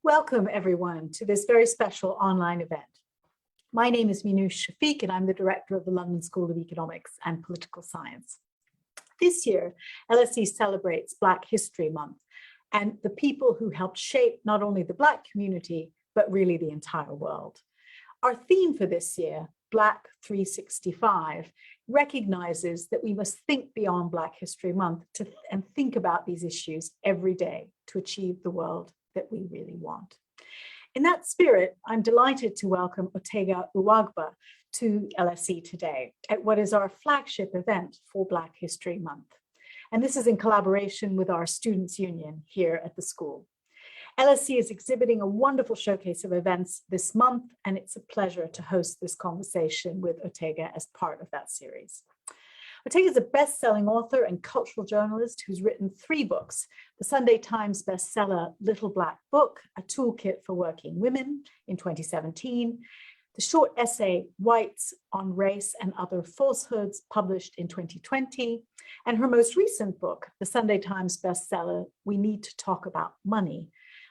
Welcome, everyone, to this very special online event. My name is Minouche Shafik, and I'm the director of the London School of Economics and Political Science. This year, LSE celebrates Black History Month and the people who helped shape not only the Black community, but really the entire world. Our theme for this year, Black 365, recognizes that we must think beyond Black History Month and think about these issues every day to achieve the world that we really want. In that spirit, I'm delighted to welcome Otegha Uwagba to LSE today at what is our flagship event for Black History Month. And this is in collaboration with our Students' Union here at the school. LSE is exhibiting a wonderful showcase of events this month, and it's a pleasure to host this conversation with Otegha as part of that series. Otegha is a best-selling author and cultural journalist who's written 3 books: the Sunday Times bestseller Little Black Book, A Toolkit for Working Women in 2017, the short essay Whites on Race and Other Falsehoods, published in 2020, and her most recent book, the Sunday Times bestseller We Need to Talk About Money,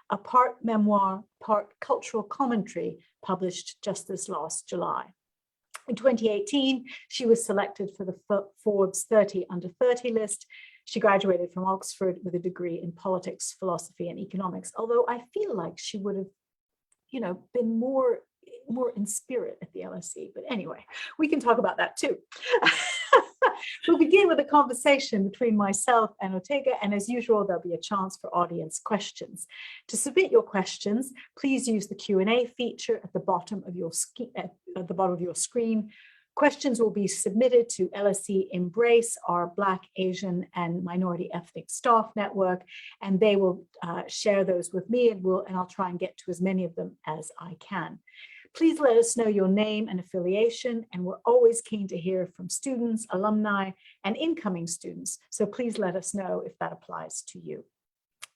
a part memoir, part cultural commentary, published just this last July. In 2018, she was selected for the Forbes 30 Under 30 list. She graduated from Oxford with a degree in politics, philosophy, and economics, although I feel like she would have, been more in spirit at the LSE. But anyway, we can talk about that too. We'll begin with a conversation between myself and Otegha, and as usual, there'll be a chance for audience questions. To submit your questions, please use the Q&A feature at the bottom of your screen. Questions will be submitted to LSE Embrace, our Black, Asian, and minority ethnic staff network, and they will share those with me, and I'll try and get to as many of them as I can. Please let us know your name and affiliation, and we're always keen to hear from students, alumni, and incoming students, so please let us know if that applies to you.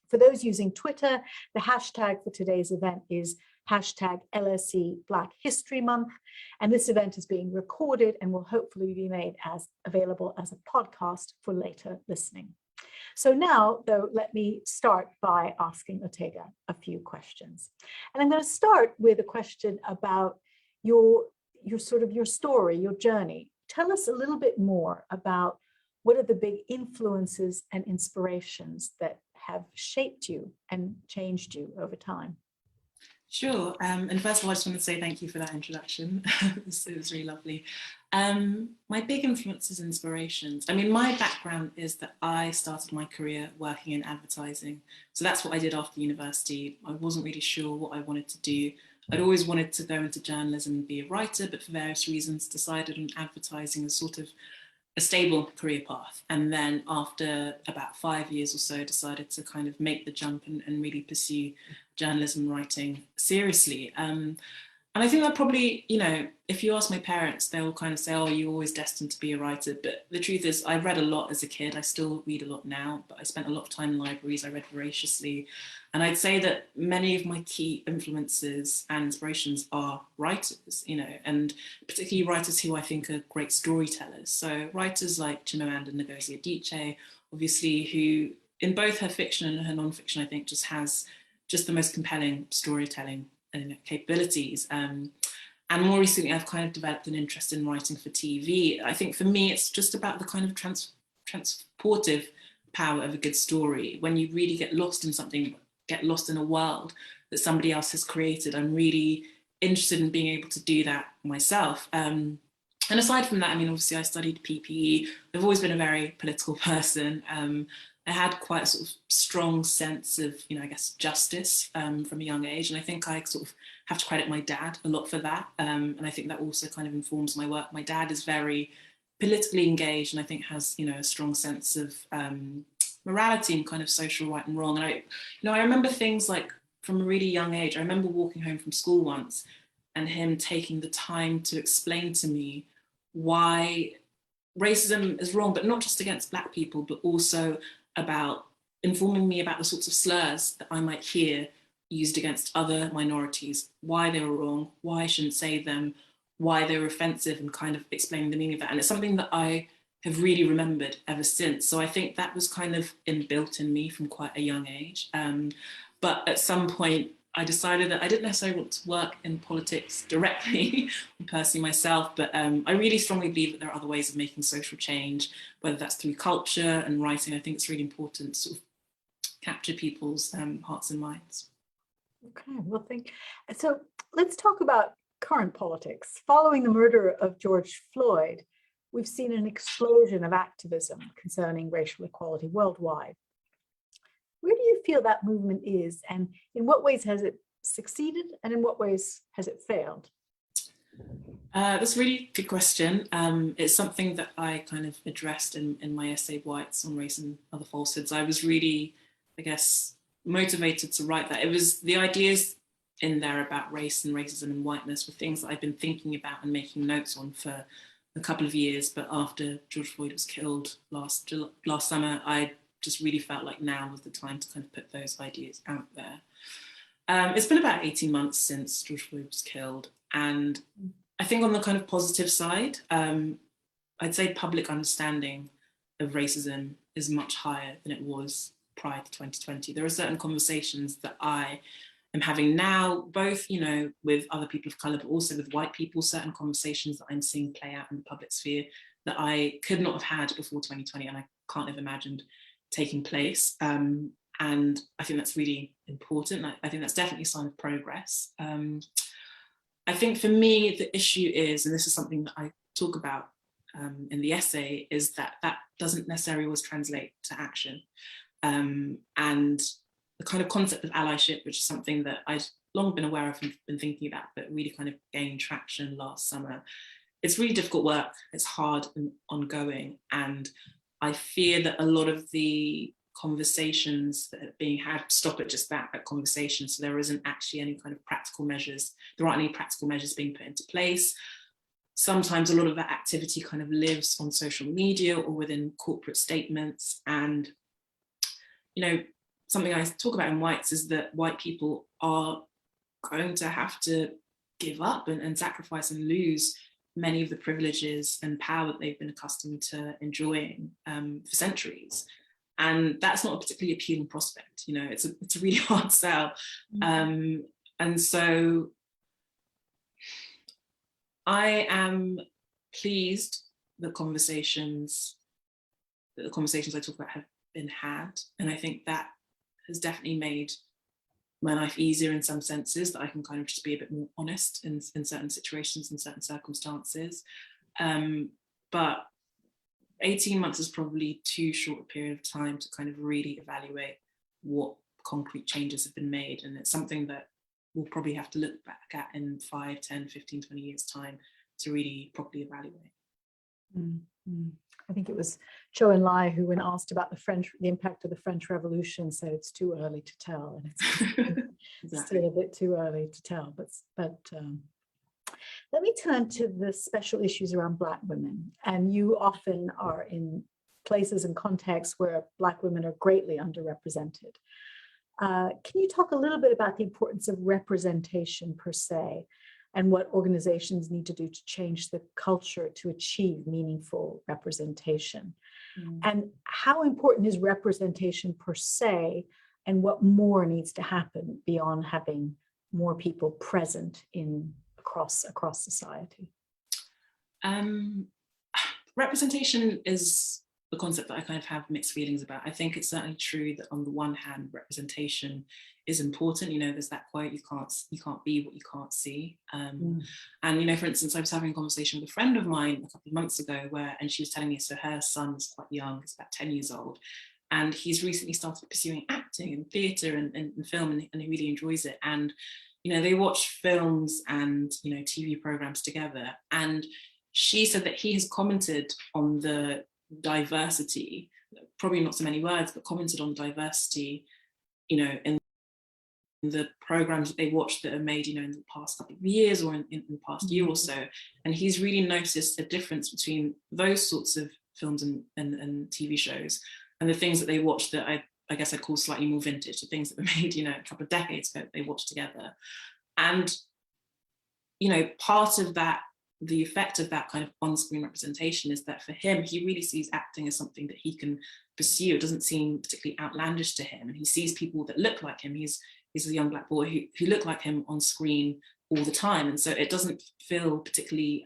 For those using Twitter, the hashtag for today's event is hashtag LSE Black History Month, and this event is being recorded and will hopefully be made available as a podcast for later listening. So now, though, let me start by asking Otegha a few questions. And I'm going to start with a question about your story, your journey. Tell us a little bit more about what are the big influences and inspirations that have shaped you and changed you over time. Sure. And first of all, I just want to say thank you for that introduction. It was really lovely. My big influences, inspirations. I mean, my background is that I started my career working in advertising. So that's what I did after university. I wasn't really sure what I wanted to do. I'd always wanted to go into journalism and be a writer, but for various reasons decided on advertising as sort of a stable career path. And then after about 5 years or so, decided to kind of make the jump and really pursue journalism writing seriously. And I think that probably, if you ask my parents, they'll kind of say, oh, you're always destined to be a writer. But the truth is, I read a lot as a kid. I still read a lot now, but I spent a lot of time in libraries. I read voraciously. And I'd say that many of my key influences and inspirations are writers, and particularly writers who I think are great storytellers. So writers like Chimamanda Ngozi Adichie, obviously, who in both her fiction and her nonfiction, I think just has the most compelling storytelling capabilities. And more recently, I've kind of developed an interest in writing for TV. I think for me, it's just about the kind of transportive power of a good story. When you really get lost in something, get lost in a world that somebody else has created, I'm really interested in being able to do that myself. And aside from that, I mean, obviously I studied PPE. I've always been a very political person. I had quite a sort of strong sense of, I guess, justice from a young age. And I think I sort of have to credit my dad a lot for that. And I think that also kind of informs my work. My dad is very politically engaged and I think has, a strong sense of morality and kind of social right and wrong. And I remember things like from a really young age, I remember walking home from school once and him taking the time to explain to me why racism is wrong, but not just against Black people, but also about informing me about the sorts of slurs that I might hear used against other minorities, why they were wrong, why I shouldn't say them, why they were offensive, and kind of explaining the meaning of that. And it's something that I have really remembered ever since. So I think that was kind of inbuilt in me from quite a young age. But at some point, I decided that I didn't necessarily want to work in politics directly, personally myself, but I really strongly believe that there are other ways of making social change, whether that's through culture and writing. I think it's really important to sort of capture people's hearts and minds. Okay, well, so let's talk about current politics. Following the murder of George Floyd, we've seen an explosion of activism concerning racial equality worldwide. Where do you feel that movement is, and in what ways has it succeeded, and in what ways has it failed? That's a really good question. It's something that I kind of addressed in my essay, Whites on Race and Other Falsehoods. I was really, I guess, motivated to write that. It was the ideas in there about race and racism and whiteness were things that I've been thinking about and making notes on for a couple of years. But after George Floyd was killed last summer, I just really felt like now was the time to kind of put those ideas out there. It's been about 18 months since George Floyd was killed. And I think on the kind of positive side, I'd say public understanding of racism is much higher than it was prior to 2020. There are certain conversations that I am having now, both, you know, with other people of colour, but also with white people, certain conversations that I'm seeing play out in the public sphere that I could not have had before 2020, and I can't have imagined taking place. And I think that's really important. I think that's definitely a sign of progress. I think for me, the issue is, and this is something that I talk about in the essay, is that that doesn't necessarily always translate to action. And the kind of concept of allyship, which is something that I'd long been aware of and been thinking about, but really kind of gained traction last summer. It's really difficult work. It's hard and ongoing. And I fear that a lot of the conversations that are being had stop at just that, at conversations. So there isn't actually any kind of practical measures. There aren't any practical measures being put into place. Sometimes a lot of that activity kind of lives on social media or within corporate statements. And, you know, something I talk about in Whites is that white people are going to have to give up and sacrifice and lose many of the privileges and power that they've been accustomed to enjoying for centuries. And that's not a particularly appealing prospect. You know, it's a really hard sell. And so I am pleased that the conversations I talk about have been had. And I think that has definitely made my life easier in some senses, that I can kind of just be a bit more honest in certain situations and certain circumstances. But 18 months is probably too short a period of time to kind of really evaluate what concrete changes have been made. And it's something that we'll probably have to look back at in 5, 10, 15, 20 years time to really properly evaluate. I think it was Zhou Enlai who, when asked about the impact of the French Revolution, said it's too early to tell, and it's Exactly. still a bit too early to tell. But let me turn to the special issues around Black women. And you often are in places and contexts where Black women are greatly underrepresented. Can you talk a little bit about the importance of representation per se, and what organizations need to do to change the culture to achieve meaningful representation? And how important is representation per se, and what more needs to happen beyond having more people present across society? Representation is a concept that I kind of have mixed feelings about. I think it's certainly true that on the one hand, representation is important. You know, there's that quote, you can't be what you can't see. And, you know, for instance, I was having a conversation with a friend of mine a couple of months ago and she was telling me, so her son's quite young, he's about 10 years old. And he's recently started pursuing acting and theatre and film, and he really enjoys it. And, you know, they watch films and, you know, TV programs together. And she said that he has commented on the diversity, probably not so many words, but commented on diversity, you know, in the programs that they watch that are made, you know, in the past couple of years or in the past year or so. And he's really noticed a difference between those sorts of films and TV shows and the things that they watch that I guess I'd call slightly more vintage, the things that were made, you know, a couple of decades ago, they watched together. And, you know, part of that, the effect of that kind of on-screen representation is that for him, he really sees acting as something that he can pursue. It doesn't seem particularly outlandish to him. And he sees people that look like him. He's he's a young black boy who look like him on screen all the time. And so it doesn't feel particularly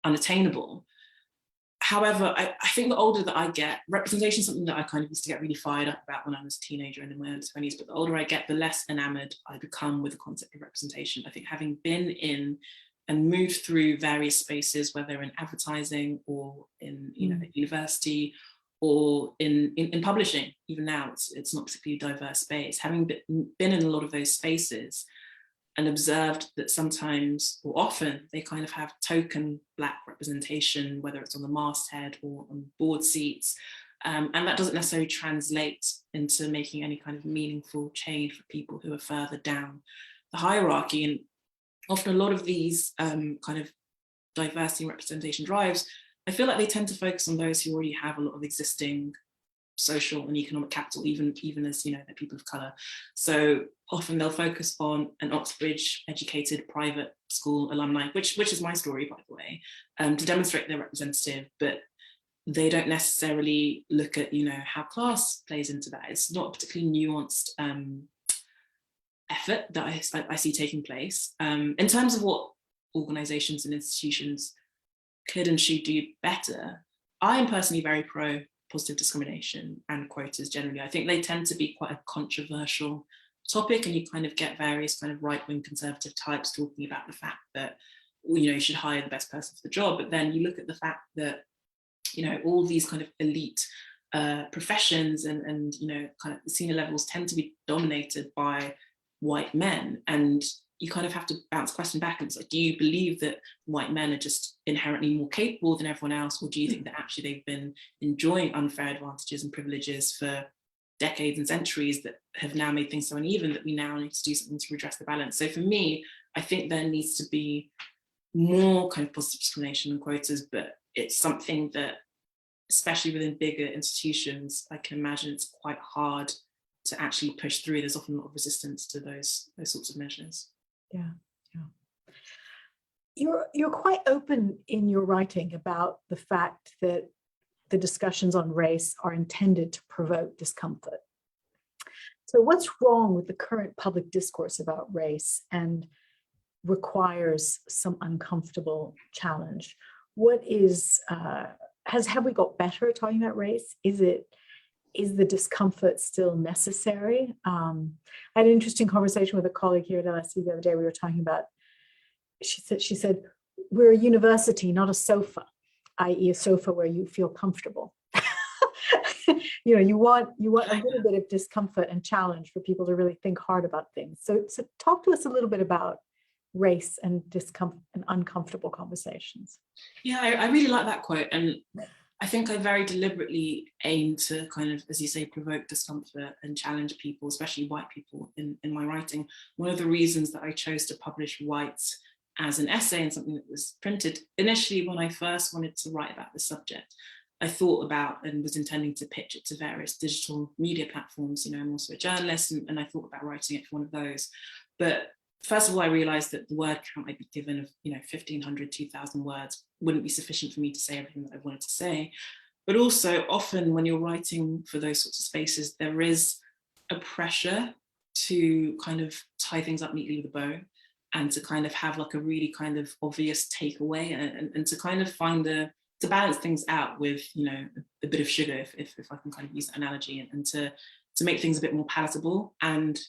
unattainable. However, I think the older that I get, representation is something that I kind of used to get really fired up about when I was a teenager and in my early 20s, but the older I get, the less enamored I become with the concept of representation. I think having been in and moved through various spaces, whether in advertising or in university or in publishing, even now it's not particularly a diverse space, having been in a lot of those spaces, and observed that sometimes or often they kind of have token black representation, whether it's on the masthead or on board seats. And that doesn't necessarily translate into making any kind of meaningful change for people who are further down the hierarchy. And often a lot of these kind of diversity and representation drives, I feel like they tend to focus on those who already have a lot of existing social and economic capital, even as they're people of colour. So often they'll focus on an Oxbridge educated private school alumni, which is my story, by the way, to demonstrate they're representative, but they don't necessarily look at how class plays into that. It's not a particularly nuanced effort that I see taking place. In terms of what organisations and institutions could and should do better, I am personally very pro positive discrimination and quotas generally. I think they tend to be quite a controversial topic, and you kind of get various kind of right-wing conservative types talking about the fact that you should hire the best person for the job. But then you look at the fact that all these kind of elite professions and kind of the senior levels tend to be dominated by white men, and you kind of have to bounce a question back, and it's like, do you believe that white men are just inherently more capable than everyone else, or do you think that actually they've been enjoying unfair advantages and privileges for decades and centuries that have now made things so uneven that we now need to do something to redress the balance? So for me, I think there needs to be more kind of positive discrimination and quotas, but it's something that, especially within bigger institutions, I can imagine it's quite hard to actually push through. There's often a lot of resistance to those sorts of measures. Yeah. You're quite open in your writing about the fact that the discussions on race are intended to provoke discomfort. So what's wrong with the current public discourse about race and requires some uncomfortable challenge? What is, have we got better at talking about race? Is the discomfort still necessary? I had an interesting conversation with a colleague here at LSE the other day. We were talking about, she said, we're a university, not a sofa, i.e. a sofa where you feel comfortable. You want a little bit of discomfort and challenge for people to really think hard about things. So talk to us a little bit about race and discomfort and uncomfortable conversations. Yeah, I really like that quote. And I think I very deliberately aim to kind of, as you say, provoke discomfort and challenge people, especially white people, in my writing. One of the reasons that I chose to publish White as an essay and something that was printed, initially when I first wanted to write about the subject, I thought about and was intending to pitch it to various digital media platforms. I'm also a journalist, and I thought about writing it for one of those. But first of all, I realized that the word count I'd be given of 1,500, 2,000 words wouldn't be sufficient for me to say everything that I wanted to say. But also, often when you're writing for those sorts of spaces, there is a pressure to kind of tie things up neatly with a bow, and to kind of have like a really kind of obvious takeaway, and to kind of find to balance things out with a bit of sugar, if I can kind of use that analogy, and to make things a bit more palatable. And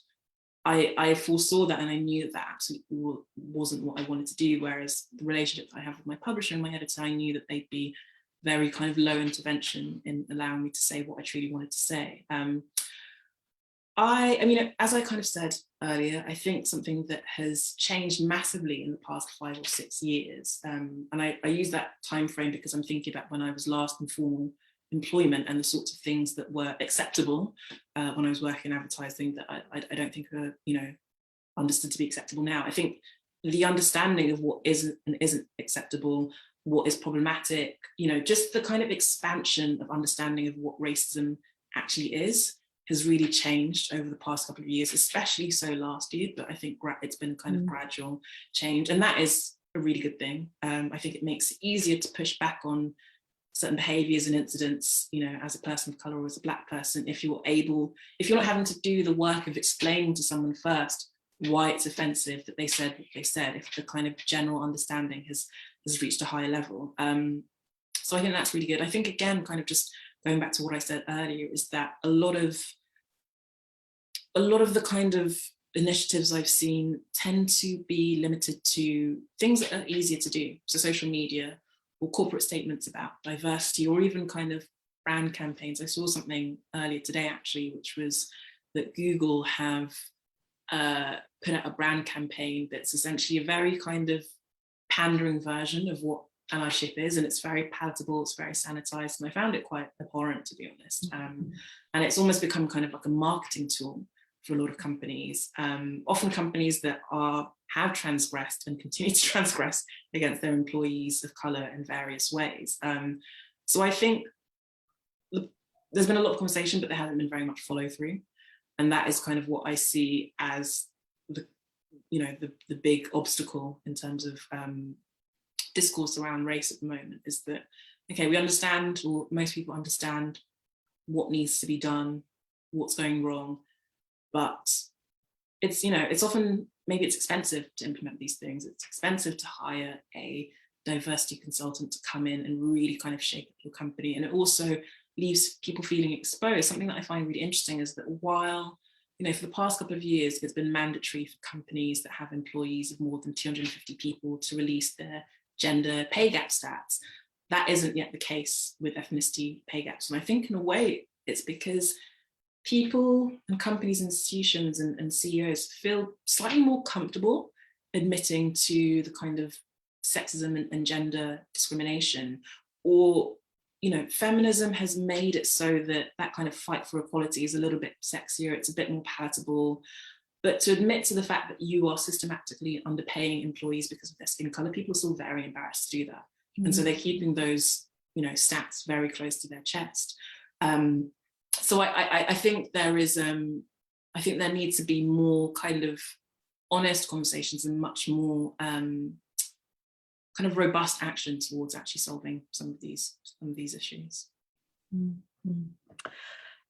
I foresaw that, and I knew that absolutely wasn't what I wanted to do. Whereas the relationship that I have with my publisher and my editor, I knew that they'd be very kind of low intervention in allowing me to say what I truly wanted to say. I mean, as I kind of said earlier, I think something that has changed massively in the past 5 or 6 years, and I use that time frame because I'm thinking about when I was last in formal employment and the sorts of things that were acceptable when I was working in advertising that I don't think are understood to be acceptable now. I think the understanding of what isn't and isn't acceptable, what is problematic, just the kind of expansion of understanding of what racism actually is, has really changed over the past couple of years, especially so last year, but I think it's been kind of gradual change, and that is a really good thing. I think it makes it easier to push back on certain behaviors and incidents, you know, as a person of color or as a Black person, if you're not having to do the work of explaining to someone first why it's offensive that they said what they said, if the kind of general understanding has reached a higher level. So I think that's really good. I think, again, kind of just going back to what I said earlier, is that a lot of the kind of initiatives I've seen tend to be limited to things that are easier to do. So social media or corporate statements about diversity, or even kind of brand campaigns. I saw something earlier today, actually, which was that Google have put out a brand campaign that's essentially a very kind of pandering version of what allyship is, and it's very palatable, it's very sanitized, and I found it quite abhorrent, to be honest. And it's almost become kind of like a marketing tool for a lot of companies, often companies that have transgressed and continue to transgress against their employees of color in various ways. So I think there's been a lot of conversation, but there hasn't been very much follow through. And that is kind of what I see as the big obstacle in terms of discourse around race at the moment, is that, okay, we understand, or most people understand what needs to be done, what's going wrong, but it's often, maybe it's expensive to implement these things. It's expensive to hire a diversity consultant to come in and really kind of shape up your company. And it also leaves people feeling exposed. Something that I find really interesting is that while, for the past couple of years, it's been mandatory for companies that have employees of more than 250 people to release their gender pay gap stats, that isn't yet the case with ethnicity pay gaps. And I think in a way it's because people and companies, institutions and CEOs feel slightly more comfortable admitting to the kind of sexism and gender discrimination, or feminism has made it so that kind of fight for equality is a little bit sexier, it's a bit more palatable. But to admit to the fact that you are systematically underpaying employees because of their skin color, people are still very embarrassed to do that. Mm-hmm. And so they're keeping those stats very close to their chest. So I think there needs to be more kind of honest conversations and much more kind of robust action towards actually solving some of these issues. Mm-hmm.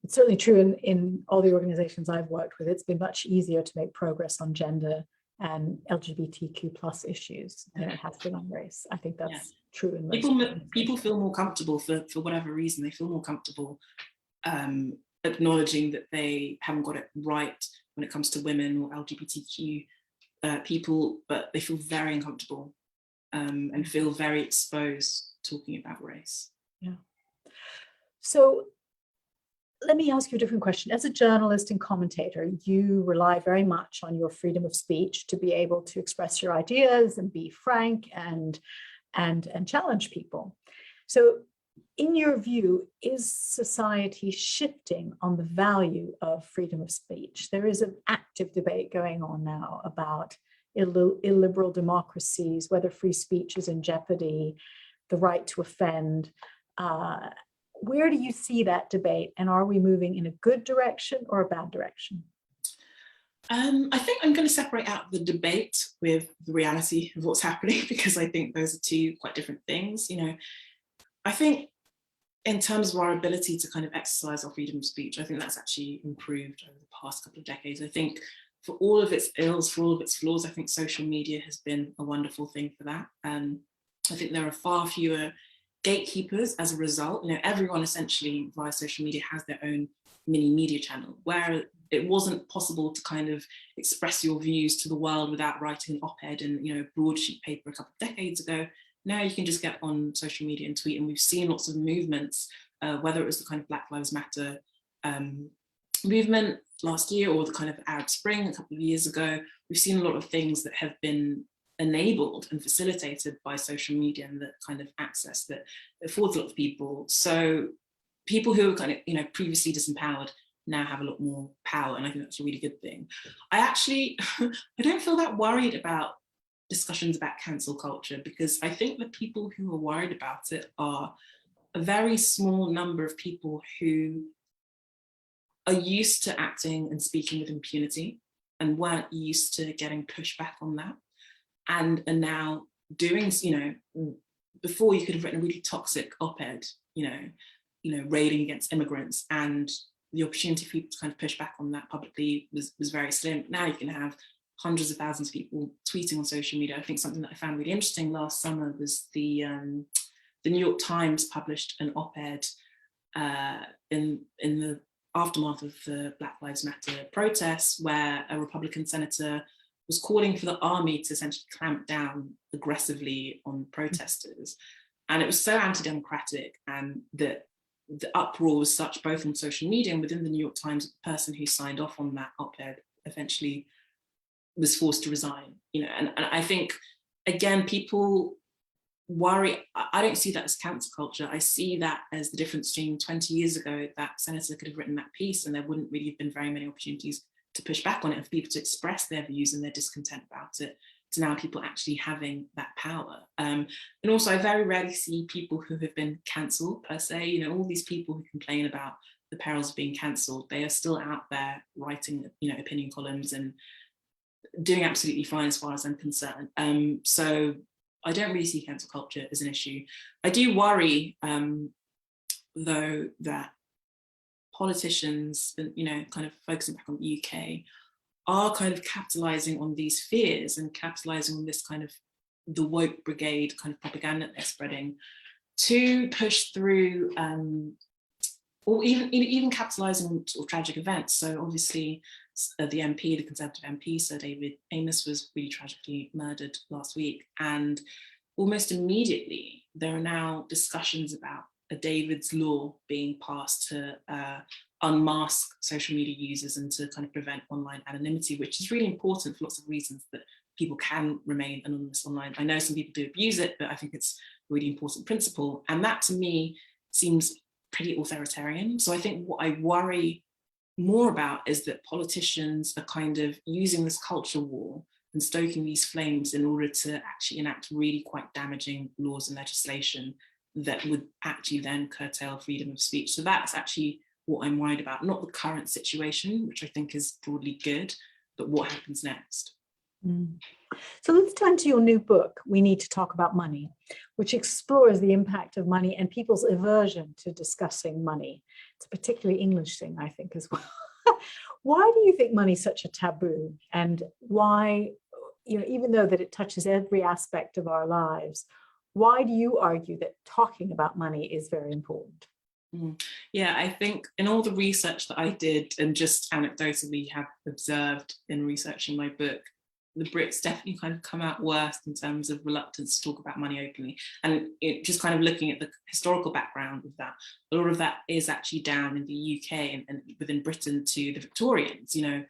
It's certainly true in all the organizations I've worked with. It's been much easier to make progress on gender and LGBTQ plus issues than it has been on race. I think that's true in most people feel more comfortable for whatever reason. They feel more comfortable acknowledging that they haven't got it right when it comes to women or LGBTQ people, but they feel very uncomfortable and feel very exposed talking about race. Yeah. So let me ask you a different question. As a journalist and commentator, you rely very much on your freedom of speech to be able to express your ideas and be frank and challenge people. So in your view, is society shifting on the value of freedom of speech? There is an active debate going on now about illiberal democracies, whether free speech is in jeopardy, the right to offend. Where do you see that debate, and are we moving in a good direction or a bad direction? I think I'm going to separate out the debate with the reality of what's happening, because I think those are two quite different things. I think in terms of our ability to kind of exercise our freedom of speech, I think that's actually improved over the past couple of decades. I think for all of its ills, for all of its flaws, I think social media has been a wonderful thing for that. I think there are far fewer gatekeepers as a result. Everyone essentially via social media has their own mini media channel, where it wasn't possible to kind of express your views to the world without writing an op-ed in a broadsheet paper a couple of decades ago. Now you can just get on social media and tweet, and we've seen lots of movements, whether it was the kind of Black Lives Matter movement last year or the kind of Arab Spring a couple of years ago. We've seen a lot of things that have been enabled and facilitated by social media and the kind of access that affords a lot of people. So people who were kind of previously disempowered now have a lot more power, and I think that's a really good thing. I don't feel that worried about discussions about cancel culture, because I think the people who are worried about it are a very small number of people who are used to acting and speaking with impunity and weren't used to getting pushback on that, and are now doing, before you could have written a really toxic op-ed, railing against immigrants, and the opportunity for people to kind of push back on that publicly was very slim. Now you can have hundreds of thousands of people tweeting on social media. I think something that I found really interesting last summer was the New York Times published an op-ed in the aftermath of the Black Lives Matter protests, where a Republican senator was calling for the army to essentially clamp down aggressively on protesters. And it was so anti-democratic, and the uproar was such, both on social media and within the New York Times. The person who signed off on that op-ed eventually was forced to resign. And I think, again, people worry. I don't see that as cancel culture. I see that as the difference between 20 years ago, that senator could have written that piece and there wouldn't really have been very many opportunities to push back on it and for people to express their views and their discontent about it, to now people actually having that power. And also, I very rarely see people who have been cancelled per se. All these people who complain about the perils of being cancelled, they are still out there writing, opinion columns and doing absolutely fine as far as I'm concerned. So I don't really see cancel culture as an issue. I do worry, though, that politicians, kind of focusing back on the UK, are kind of capitalizing on these fears and capitalizing on this kind of the woke brigade kind of propaganda that they're spreading to push through, or even capitalizing on sort of tragic events. So obviously the Conservative MP, Sir David Amess, was really tragically murdered last week. And almost immediately, there are now discussions about a David's Law being passed to unmask social media users and to kind of prevent online anonymity, which is really important for lots of reasons, that people can remain anonymous online. I know some people do abuse it, but I think it's a really important principle. And that, to me, seems pretty authoritarian. So I think what I worry more about is that politicians are kind of using this culture war and stoking these flames in order to actually enact really quite damaging laws and legislation that would actually then curtail freedom of speech. So that's actually what I'm worried about, not the current situation, which I think is broadly good, but what happens next. So let's turn to your new book, We Need to Talk About Money, which explores the impact of money and people's aversion to discussing money. It's a particularly English thing, I think, as well. Why do you think money is such a taboo? And why, even though that it touches every aspect of our lives, why do you argue that talking about money is very important? Yeah, I think in all the research that I did and just anecdotally have observed in researching my book, the Brits definitely kind of come out worst in terms of reluctance to talk about money openly. And just kind of looking at the historical background of that, a lot of that is actually down in the UK and within Britain to the Victorians. In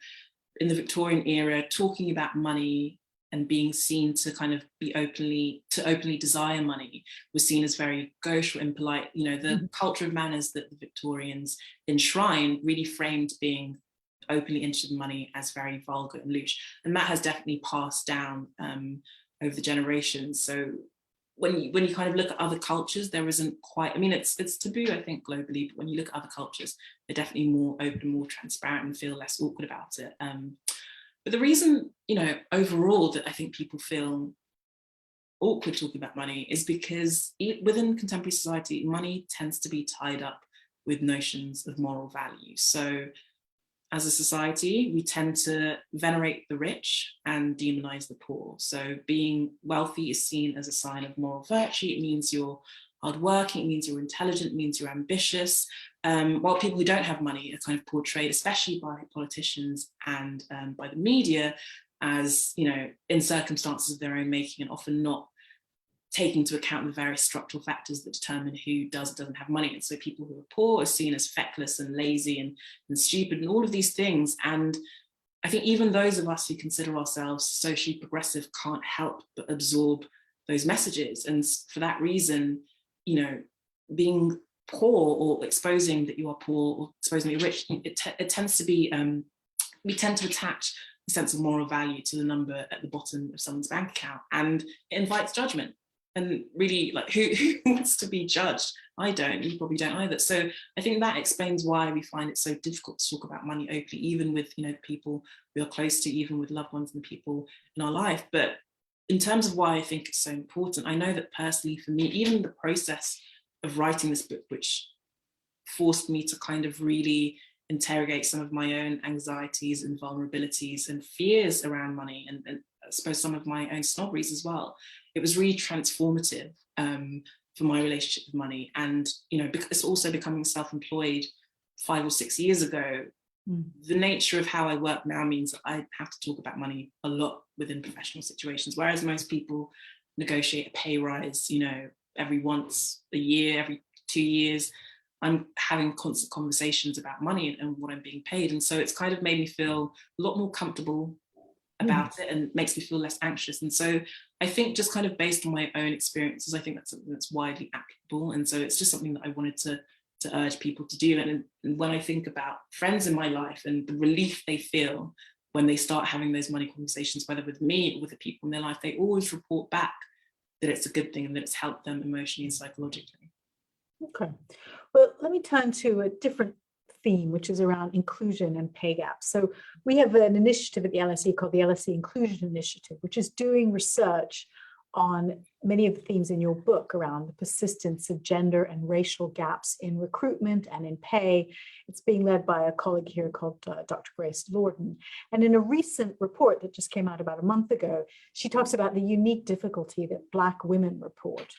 the Victorian era, talking about money and being seen to kind of be openly desire money was seen as very gauche or impolite. The culture of manners that the Victorians enshrined really framed being openly interested in money as very vulgar and louche. And that has definitely passed down over the generations. So when you kind of look at other cultures, there isn't quite, it's taboo, I think, globally, but when you look at other cultures, they're definitely more open, more transparent, and feel less awkward about it. But the reason, overall, that I think people feel awkward talking about money is because within contemporary society, money tends to be tied up with notions of moral value. So as a society, we tend to venerate the rich and demonize the poor. So being wealthy is seen as a sign of moral virtue. It means you're hardworking, it means you're intelligent, it means you're ambitious. While people who don't have money are kind of portrayed, especially by politicians and by the media, as, in circumstances of their own making and often not taking into account the various structural factors that determine who does or doesn't have money. And so people who are poor are seen as feckless and lazy and stupid and all of these things. And I think even those of us who consider ourselves socially progressive can't help but absorb those messages. And for that reason, being poor or exposing that you are poor or exposing that you're rich, it tends to be, we tend to attach a sense of moral value to the number at the bottom of someone's bank account, and it invites judgment. And really, like, who wants to be judged? I don't, you probably don't either. So I think that explains why we find it so difficult to talk about money openly, even with, people we are close to, even with loved ones and people in our life. But in terms of why I think it's so important, I know that personally for me, even the process of writing this book, which forced me to kind of really interrogate some of my own anxieties and vulnerabilities and fears around money, and I suppose some of my own snobberies as well. It was really transformative for my relationship with money. And, you know, because it's also becoming self-employed 5 or 6 years ago, the nature of how I work now means that I have to talk about money a lot within professional situations, whereas most people negotiate a pay rise, you know, every once a year, every 2 years. I'm having constant conversations about money and what I'm being paid. And so it's kind of made me feel a lot more comfortable about it and makes me feel less anxious. And so I think just kind of based on my own experiences, I think that's something that's widely applicable. And so it's just something that I wanted to urge people to do. And when I think about friends in my life and the relief they feel when they start having those money conversations, whether with me or with the people in their life, they always report back that it's a good thing and that it's helped them emotionally and psychologically. Okay. Well, let me turn to a different theme, which is around inclusion and pay gaps. So we have an initiative at the LSE called the LSE Inclusion Initiative, which is doing research on many of the themes in your book around the persistence of gender and racial gaps in recruitment and in pay. It's being led by a colleague here called Dr. Grace Lorden. And in a recent report that just came out about a month ago, she talks about the unique difficulty that Black women report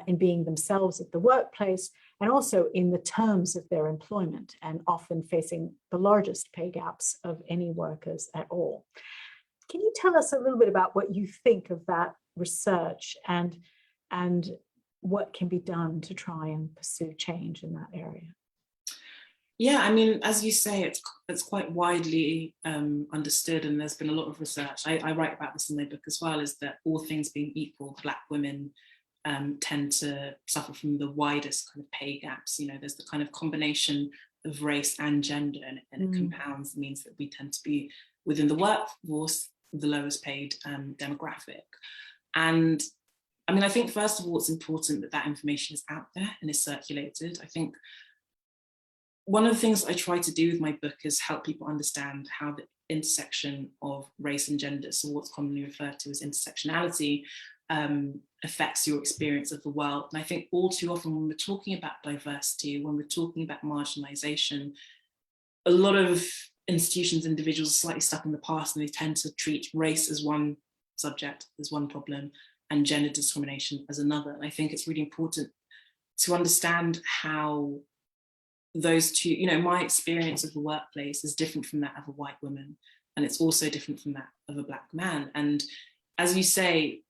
in being themselves at the workplace, and also in the terms of their employment, and often facing the largest pay gaps of any workers at all. Can you tell us a little bit about what you think of that research and what can be done to try and pursue change in that area? Yeah, I mean, as you say, it's quite widely understood, and there's been a lot of research. I write about this in my book as well, is that all things being equal, Black women tend to suffer from the widest kind of pay gaps. You know, there's the kind of combination of race and gender, and it compounds, means that we tend to be within the workforce the lowest paid demographic. And I mean, I think first of all, it's important that that information is out there and is circulated. I think one of the things I try to do with my book is help people understand how the intersection of race and gender, so what's commonly referred to as intersectionality, affects your experience of the world. And I think all too often when we're talking about diversity, when we're talking about marginalization, a lot of institutions, individuals are slightly stuck in the past, and they tend to treat race as one subject, as one problem, and gender discrimination as another. And I think it's really important to understand how those two, you know, my experience of the workplace is different from that of a white woman, and it's also different from that of a Black man. And as you say,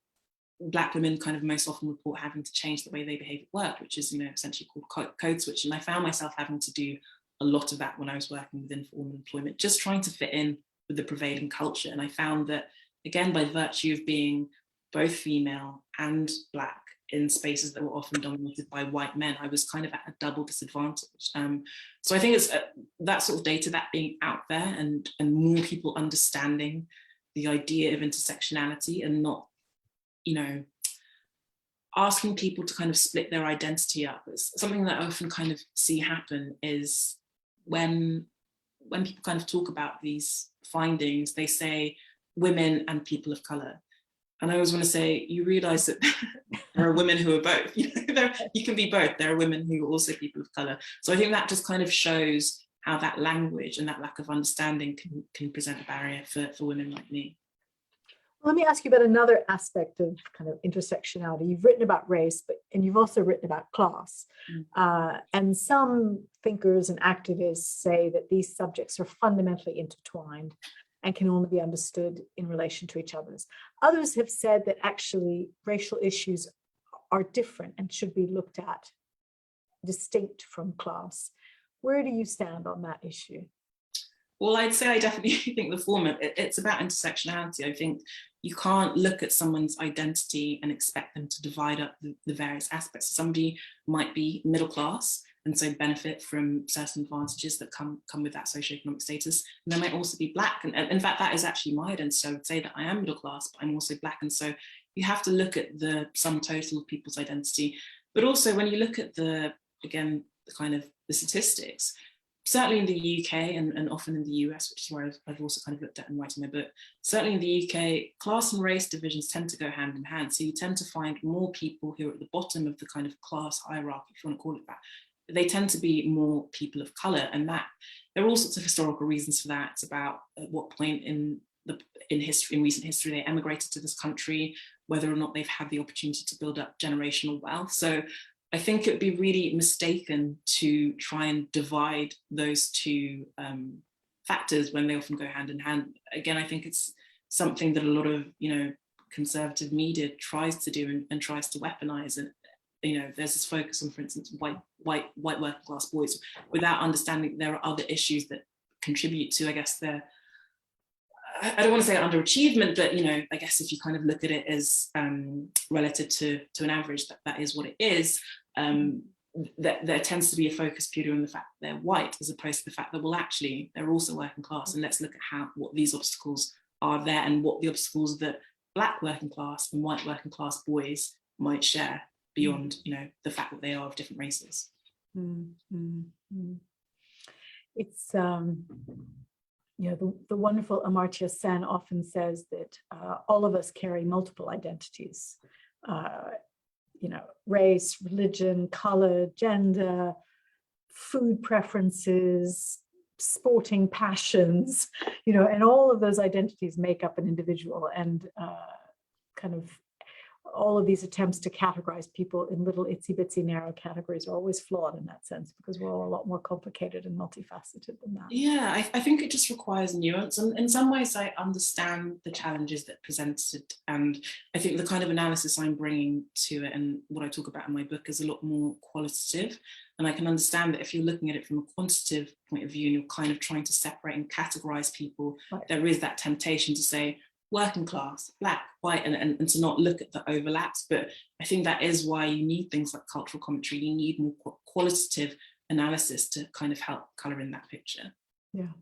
Black women kind of most often report having to change the way they behave at work, which is, you know, essentially called code switch. And I found myself having to do a lot of that when I was working within formal employment, just trying to fit in with the prevailing culture. And I found that, again, by virtue of being both female and Black in spaces that were often dominated by white men, I was kind of at a double disadvantage. So I think it's that sort of data, that being out there, and more people understanding the idea of intersectionality, and not, you know, asking people to kind of split their identity up. It's something that I often kind of see happen is when people kind of talk about these findings, they say women and people of color. And I always want to say, you realize that there are women who are both. You know, you can be both. There are women who are also people of color. So I think that just kind of shows how that language and that lack of understanding can present a barrier for women like me. Let me ask you about another aspect of kind of intersectionality. You've written about race, and you've also written about class. And some thinkers and activists say that these subjects are fundamentally intertwined and can only be understood in relation to each other's. Others have said that actually racial issues are different and should be looked at distinct from class. Where do you stand on that issue? Well, I'd say I definitely think the former. It's about intersectionality. I think you can't look at someone's identity and expect them to divide up the various aspects. Somebody might be middle class and so benefit from certain advantages that come with that socioeconomic status. And they might also be Black. And in fact, that is actually my identity. So I would say that I am middle class, but I'm also Black. And so you have to look at the sum total of people's identity. But also when you look at the statistics, certainly in the UK and often in the US, which is where I've also kind of looked at in writing my book, certainly in the UK, class and race divisions tend to go hand in hand. So you tend to find more people who are at the bottom of the kind of class hierarchy, if you want to call it that. They tend to be more people of colour, and that there are all sorts of historical reasons for that. It's about at what point in recent history they emigrated to this country, whether or not they've had the opportunity to build up generational wealth. So I think it would be really mistaken to try and divide those two factors when they often go hand in hand. Again, I think it's something that a lot of conservative media tries to do and tries to weaponize. And there's this focus on, for instance, white working class boys, without understanding there are other issues that contribute to, I guess, their, I don't want to say underachievement, but I guess if you kind of look at it as relative to an average, that is what it is. That there tends to be a focus purely on the fact that they're white, as opposed to the fact that, well, actually they're also working class, and let's look at what these obstacles are there, and what the obstacles that Black working class and white working class boys might share beyond the fact that they are of different races. It's the wonderful Amartya Sen often says that all of us carry multiple identities, race, religion, color, gender, food preferences, sporting passions, and all of those identities make up an individual, and kind of all of these attempts to categorize people in little itsy bitsy narrow categories are always flawed in that sense, because we're all a lot more complicated and multifaceted than that. Yeah, I think it just requires nuance. And in some ways, I understand the challenges that presented. And I think the kind of analysis I'm bringing to it and what I talk about in my book is a lot more qualitative. And I can understand that if you're looking at it from a quantitative point of view and you're kind of trying to separate and categorize people, right, there is that temptation to say, working class, Black, white, and to not look at the overlaps. But I think that is why you need things like cultural commentary. You need more qualitative analysis to kind of help color in that picture. Yeah.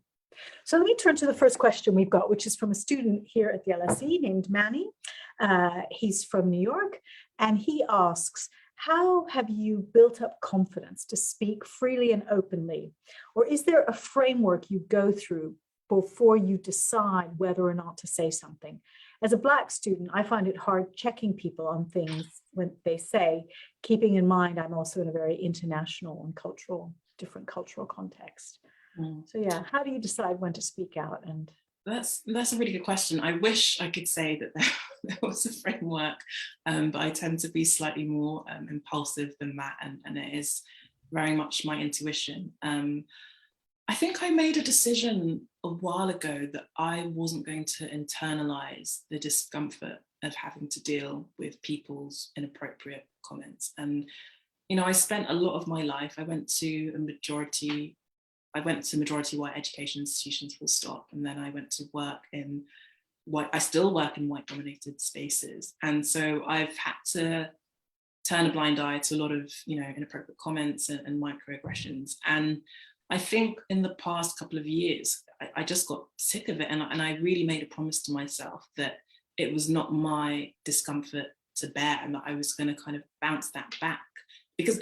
So let me turn to the first question we've got, which is from a student here at the LSE named Manny. He's from New York, and he asks, how have you built up confidence to speak freely and openly? Or is there a framework you go through before you decide whether or not to say something? As a Black student, I find it hard checking people on things when they say, keeping in mind I'm also in a very international and different cultural context. So yeah, how do you decide when to speak out? And that's a really good question. I wish I could say that there was a framework, but I tend to be slightly more impulsive than that, and it is very much my intuition. I think I made a decision a while ago that I wasn't going to internalize the discomfort of having to deal with people's inappropriate comments. And, I spent a lot of my life, I went to majority white education institutions, full stop. And then I went to work I still work in white dominated spaces. And so I've had to turn a blind eye to a lot of, inappropriate comments and microaggressions. And I think in the past couple of years, I just got sick of it. And I really made a promise to myself that it was not my discomfort to bear, and that I was going to kind of bounce that back, because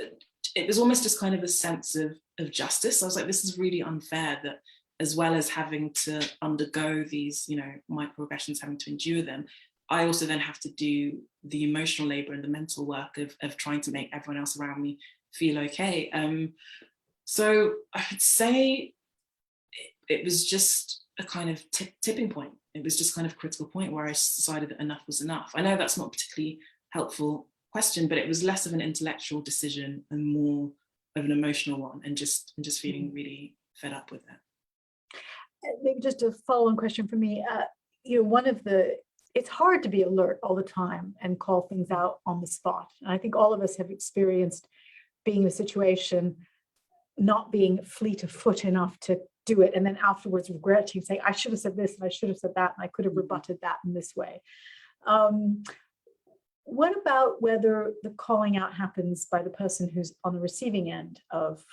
it was almost just kind of a sense of justice. I was like, this is really unfair that as well as having to undergo these, microaggressions, having to endure them, I also then have to do the emotional labor and the mental work of trying to make everyone else around me feel okay. So I would say it was just a kind of tipping point. It was just kind of a critical point where I decided that enough was enough. I know that's not a particularly helpful question, but it was less of an intellectual decision and more of an emotional one, and just feeling really fed up with it. Maybe just a follow-on question for me. It's hard to be alert all the time and call things out on the spot. And I think all of us have experienced being in a situation, not being fleet of foot enough to do it, and then afterwards regretting, saying, I should have said this and I should have said that, and I could have rebutted that in this way. What about whether the calling out happens by the person who's on the receiving end of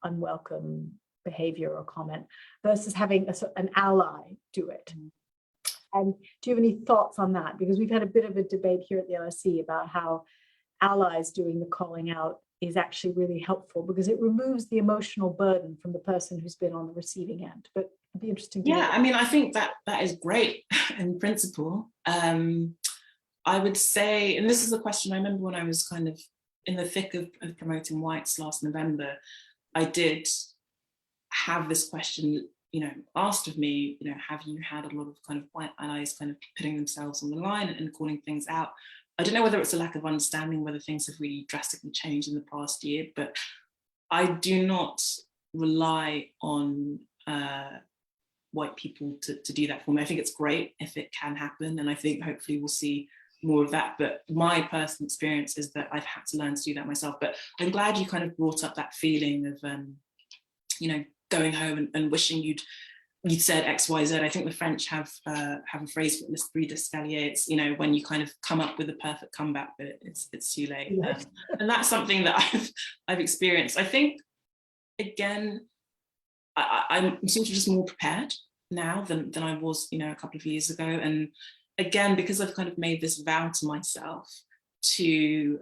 unwelcome behavior or comment versus having an ally do it? And do you have any thoughts on that? Because we've had a bit of a debate here at the LSE about how allies doing the calling out is actually really helpful because it removes the emotional burden from the person who's been on the receiving end. But it'd be interesting to Yeah, I mean, I think that is great in principle. I would say, and this is a question I remember when I was kind of in the thick of promoting Whites last November, I did have this question, asked of me, have you had a lot of kind of white allies kind of putting themselves on the line and calling things out? I don't know whether it's a lack of understanding, whether things have really drastically changed in the past year, but I do not rely on white people to do that for me. I think it's great if it can happen, and I think hopefully we'll see more of that. But my personal experience is that I've had to learn to do that myself. But I'm glad you kind of brought up that feeling of, going home and wishing you'd said X, Y, Z. I think the French have a phrase for l'esprit d'escalier. It's, when you kind of come up with a perfect comeback, but it's too late. And that's something that I've experienced. I think, again, I'm sort of just more prepared now than I was, a couple of years ago. And again, because I've kind of made this vow to myself to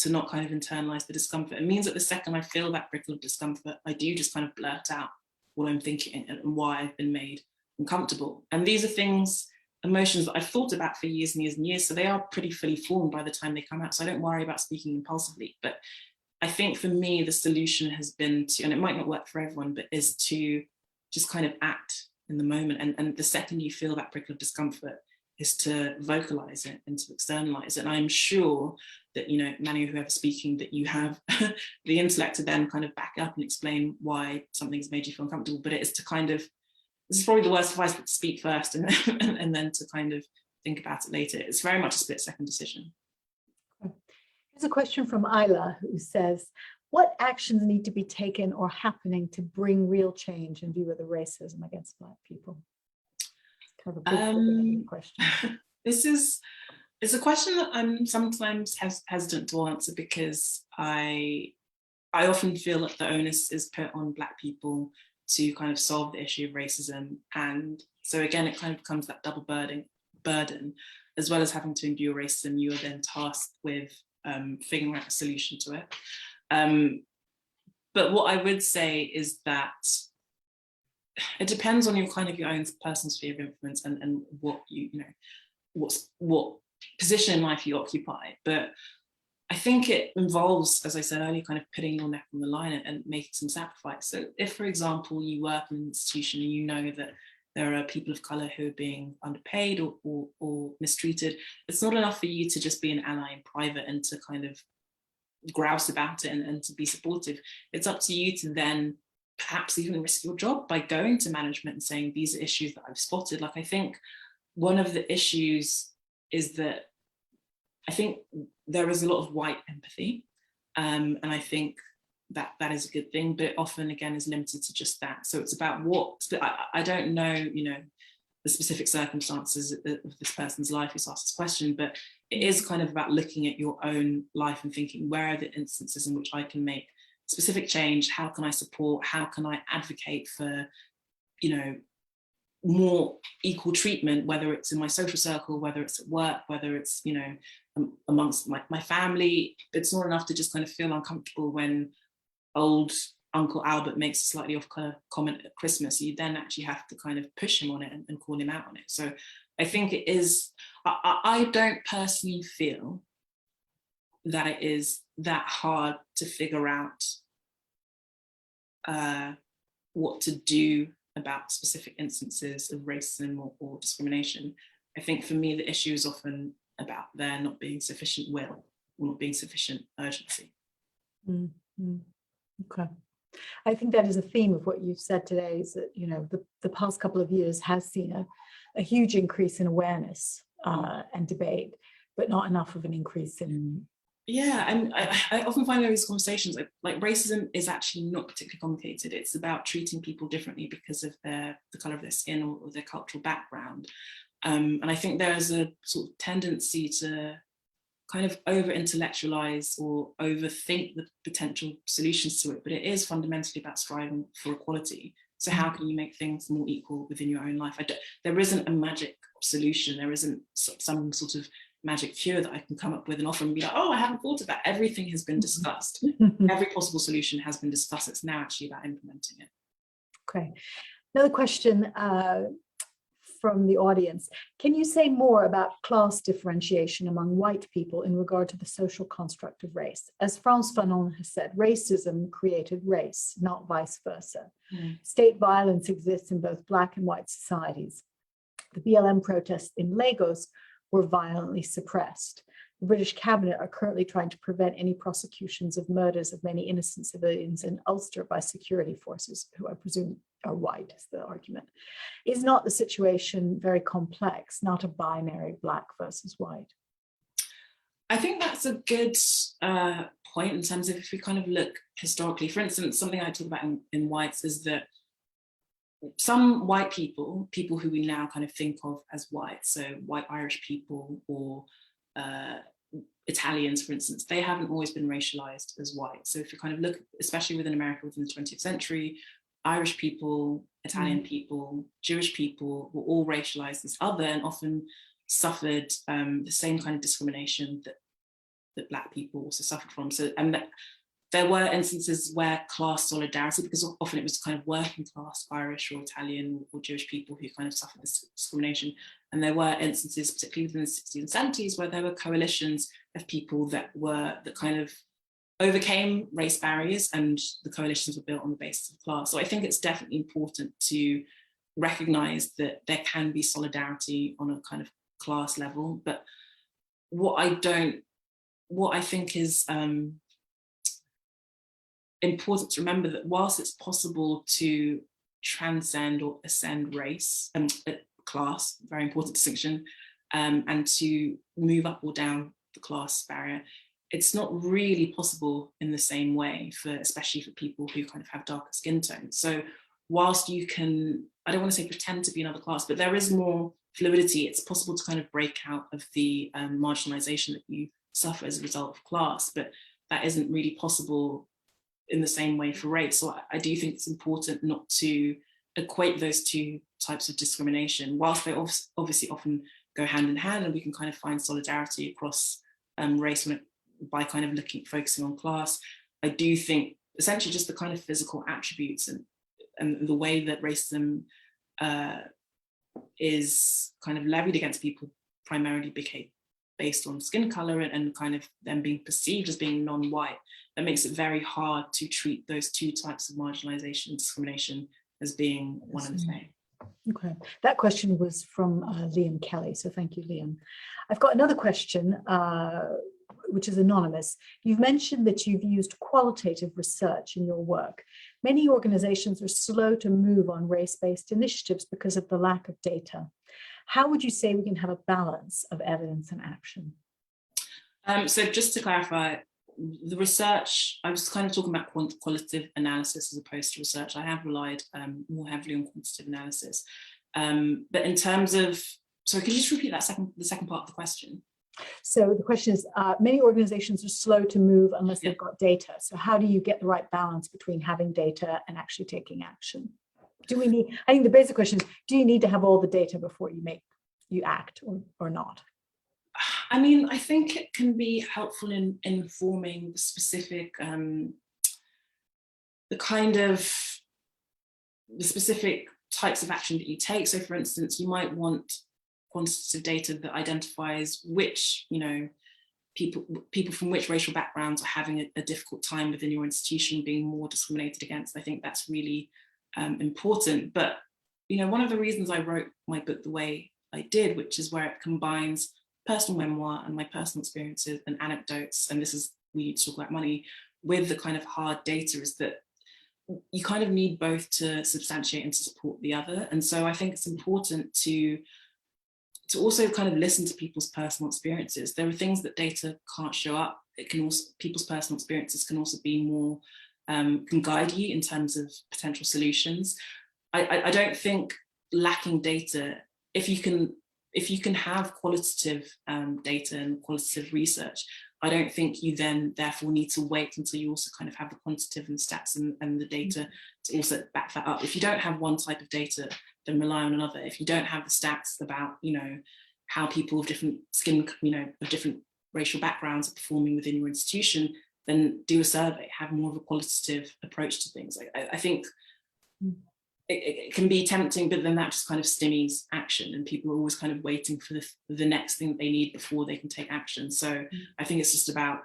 not kind of internalize the discomfort, it means that the second I feel that prickle of discomfort, I do just kind of blurt out what I'm thinking and why I've been made uncomfortable. And these are emotions that I've thought about for years and years and years. So they are pretty fully formed by the time they come out. So I don't worry about speaking impulsively. But I think for me, the solution has been to, and it might not work for everyone, but is to just kind of act in the moment. And the second you feel that prickle of discomfort is to vocalize it and to externalize it. And I'm sure that, Manu, whoever's speaking, that you have the intellect to then kind of back up and explain why something's made you feel uncomfortable. But it is to kind of, this is probably the worst advice, but to speak first and then to kind of think about it later. It's very much a split-second decision. Here's a question from Isla, who says, what actions need to be taken or happening to bring real change in view of the racism against Black people? Kind of a big question. It's a question that I'm sometimes hesitant to answer because I often feel that the onus is put on Black people to kind of solve the issue of racism. And so again, it kind of becomes that double burden, as well as having to endure racism, you are then tasked with figuring out a solution to it. But what I would say is that it depends on your own personal sphere of influence and what what position in life you occupy. But I think it involves, as I said earlier, kind of putting your neck on the line and making some sacrifice. So if, for example, you work in an institution and you know that there are people of colour who are being underpaid or mistreated, it's not enough for you to just be an ally in private and to kind of grouse about it and to be supportive. It's up to you to then perhaps even risk your job by going to management and saying, these are issues that I've spotted. Like, I think one of the issues is that I think there is a lot of white empathy. And I think that is a good thing, but it often, again, is limited to just that. So it's about I don't know, the specific circumstances of this person's life who's asked this question, but it is kind of about looking at your own life and thinking, where are the instances in which I can make specific change? How can I support? How can I advocate for, more equal treatment, whether it's in my social circle, whether it's at work, whether it's, amongst my family. It's not enough to just kind of feel uncomfortable when old Uncle Albert makes a slightly off-color comment at Christmas. You then actually have to kind of push him on it and call him out on it. So I think it is, I don't personally feel that it is that hard to figure out what to do about specific instances of racism or discrimination. I think for me, the issue is often about there not being sufficient will or not being sufficient urgency. Mm-hmm. Okay. I think that is a theme of what you've said today, is that, the past couple of years has seen a huge increase in awareness and debate, but not enough of an increase in. Yeah, and I often find those conversations, like racism is actually not particularly complicated. It's about treating people differently because of the colour of their skin or their cultural background. And I think there is a sort of tendency to kind of over-intellectualize or overthink the potential solutions to it, but it is fundamentally about striving for equality. So how can you make things more equal within your own life? There isn't a magic solution. There isn't some sort of magic cure that I can come up with and often be like, oh, I haven't thought of that. Everything has been discussed. Every possible solution has been discussed. It's now actually about implementing it. Okay. Another question from the audience. Can you say more about class differentiation among white people in regard to the social construct of race? As Frantz Fanon has said, racism created race, not vice versa. State violence exists in both Black and white societies. The BLM protests in Lagos were violently suppressed. The British cabinet are currently trying to prevent any prosecutions of murders of many innocent civilians in Ulster by security forces, who I presume are white, is the argument. Is not the situation very complex, not a binary Black versus white? I think that's a good point in terms of if we kind of look historically. For instance, something I talk about in whites is that some white people who we now kind of think of as white, so white Irish people or Italians, for instance, they haven't always been racialized as white. So if you kind of look, especially within America within the 20th century, Irish people, Italian people, Jewish people were all racialized as other and often suffered the same kind of discrimination that Black people also suffered from. So, and there were instances where class solidarity, because often it was kind of working class Irish or Italian or Jewish people who kind of suffered this discrimination. And there were instances, particularly within the 60s and 70s, where there were coalitions of people that kind of overcame race barriers, and the coalitions were built on the basis of class. So I think it's definitely important to recognize that there can be solidarity on a kind of class level. But what I think is important to remember, that whilst it's possible to transcend or ascend race and class, very important distinction, and to move up or down the class barrier, it's not really possible in the same way especially for people who kind of have darker skin tones. So whilst you can, I don't want to say pretend to be another class, but there is more fluidity. It's possible to kind of break out of the marginalization that you suffer as a result of class, but that isn't really possible in the same way for race. So I do think it's important not to equate those two types of discrimination, whilst they obviously often go hand in hand, and we can kind of find solidarity across race by kind of focusing on class. I do think essentially just the kind of physical attributes and the way that racism is kind of levied against people primarily based on skin color and kind of them being perceived as being non-white, that makes it very hard to treat those two types of marginalization and discrimination as being one and the same. Okay, that question was from Liam Kelly, so thank you, Liam. I've got another question, which is anonymous. You've mentioned that you've used qualitative research in your work. Many organizations are slow to move on race-based initiatives because of the lack of data. How would you say we can have a balance of evidence and action? So just to clarify, the research, I was kind of talking about qualitative analysis as opposed to research. I have relied more heavily on quantitative analysis. But in terms of, sorry, could you just repeat the second part of the question? So the question is, many organizations are slow to move unless they've got data. So how do you get the right balance between having data and actually taking action? I think the basic question is, do you need to have all the data before you act or not? I mean, I think it can be helpful in informing the specific, the specific types of action that you take. So for instance, you might want quantitative data that identifies which, people from which racial backgrounds are having a difficult time within your institution, being more discriminated against. I think that's really important. But, one of the reasons I wrote my book the way I did, which is where it combines personal memoir and my personal experiences and anecdotes, and we need to talk about money, with the kind of hard data, is that you kind of need both to substantiate and to support the other. And so I think it's important to also kind of listen to people's personal experiences. There are things that data can't show up. People's personal experiences can also be more, can guide you in terms of potential solutions. I don't think lacking data, if you can have qualitative data and qualitative research, I don't think you then therefore need to wait until you also kind of have the quantitative and stats and the data to also back that up. If you don't have one type of data, then rely on another. If you don't have the stats about, how people of different skin, of different racial backgrounds are performing within your institution, then do a survey, have more of a qualitative approach to things. I think it can be tempting, but then that just kind of stymies action, and people are always kind of waiting for the next thing that they need before they can take action. So I think it's just about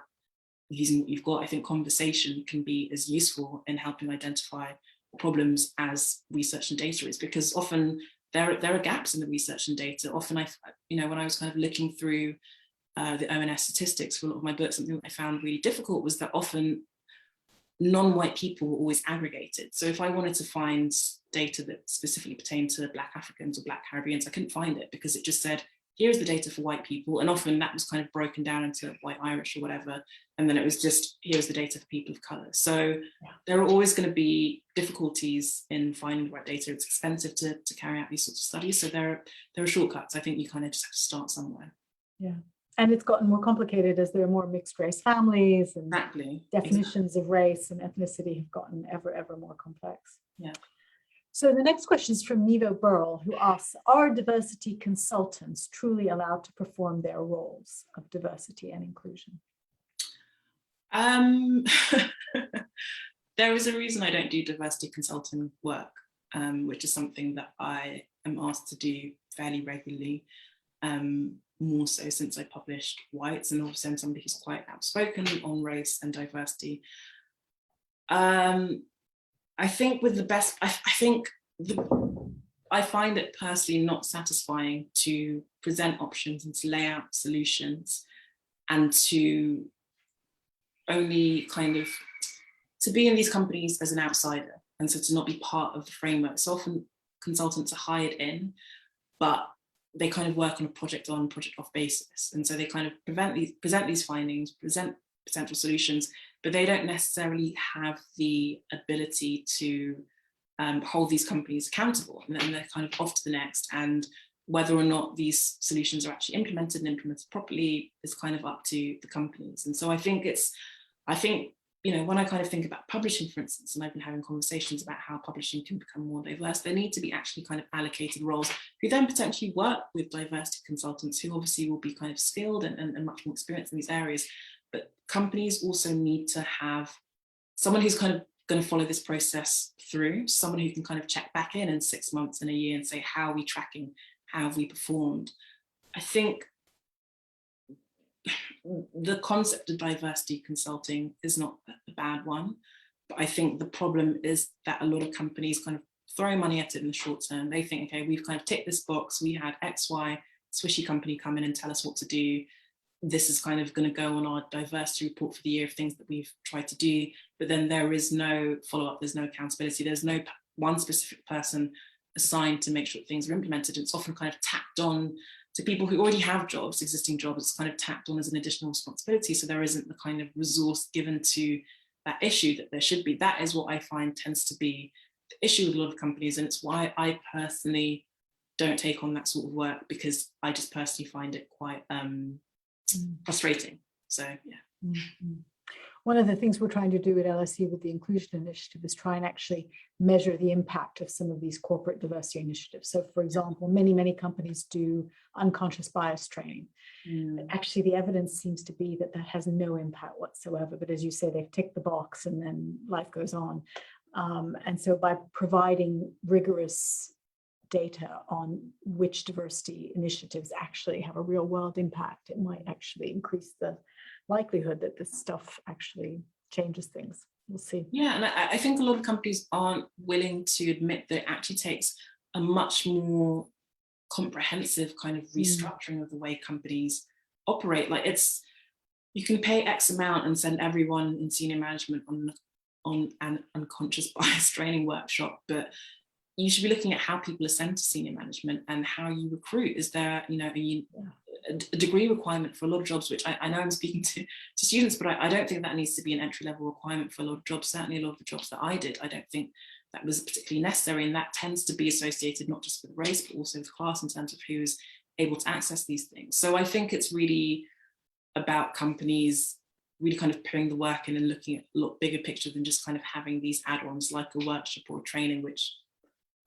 using what you've got. I think conversation can be as useful in helping identify problems as research and data is, because often there are gaps in the research and data. Often when I was kind of looking through the ONS statistics for a lot of my books, something that I found really difficult was that often non-white people were always aggregated. So if I wanted to find data that specifically pertained to Black Africans or Black Caribbeans, I couldn't find it because it just said, here's the data for white people. And often that was kind of broken down into white Irish or whatever. And then it was just, here's the data for people of color. So there are always going to be difficulties in finding the right data. It's expensive to carry out these sorts of studies. So there are shortcuts. I think you kind of just have to start somewhere. Yeah. And it's gotten more complicated as there are more mixed race families, and definitions of race and ethnicity have gotten ever more complex. Yeah. So the next question is from Nivo Burl, who asks, are diversity consultants truly allowed to perform their roles of diversity and inclusion? There is a reason I don't do diversity consulting work, which is something that I am asked to do fairly regularly. More so since I published Whites, and obviously I'm somebody who's quite outspoken on race and diversity. I think with the best, I find it personally not satisfying to present options and to lay out solutions, and to only kind of to be in these companies as an outsider, and so to not be part of the framework. So often consultants are hired in, but they kind of work on a project on, project off basis. And so they kind of present these findings, present potential solutions, but they don't necessarily have the ability to hold these companies accountable. And then they're kind of off to the next. And whether or not these solutions are actually implemented and implemented properly is kind of up to the companies. And so I think when I kind of think about publishing, for instance, and I've been having conversations about how publishing can become more diverse, there need to be actually kind of allocated roles who then potentially work with diversity consultants who obviously will be kind of skilled and much more experienced in these areas. But companies also need to have someone who's kind of going to follow this process through, someone who can kind of check back in 6 months and a year and say, how are we tracking? How have we performed? I think the concept of diversity consulting is not a bad one, but I think the problem is that a lot of companies kind of throw money at it in the short term. They think, okay, we've kind of ticked this box. We had XY swishy company come in and tell us what to do. This is kind of going to go on our diversity report for the year of things that we've tried to do, but then there is no follow-up, there's no accountability, there's no one specific person assigned to make sure that things are implemented. It's often kind of tacked on to people who already have jobs, existing jobs. It's kind of tacked on as an additional responsibility. So there isn't the kind of resource given to that issue that there should be. That is what I find tends to be the issue with a lot of companies. And it's why I personally don't take on that sort of work, because I just personally find it quite frustrating. So, yeah. Mm-hmm. One of the things we're trying to do at LSE with the Inclusion Initiative is try and actually measure the impact of some of these corporate diversity initiatives. So, for example, many companies do unconscious bias training. But actually, the evidence seems to be that that has no impact whatsoever. But as you say, they've ticked the box and then life goes on. And so by providing rigorous data on which diversity initiatives actually have a real world impact, it might actually increase the likelihood that this stuff actually changes things. We'll see. Yeah, and I think a lot of companies aren't willing to admit that it actually takes a much more comprehensive kind of restructuring of the way companies operate. Like you can pay X amount and send everyone in senior management on an unconscious bias training workshop, but you should be looking at how people are sent to senior management and how you recruit. Is there, a degree requirement for a lot of jobs, which I know I'm speaking to students, but I don't think that needs to be an entry-level requirement for a lot of jobs. Certainly a lot of the jobs that I did, I don't think that was particularly necessary, and that tends to be associated not just with race, but also with class in terms of who is able to access these things. So I think it's really about companies really kind of putting the work in and looking at a lot bigger picture than just kind of having these add-ons like a workshop or training, which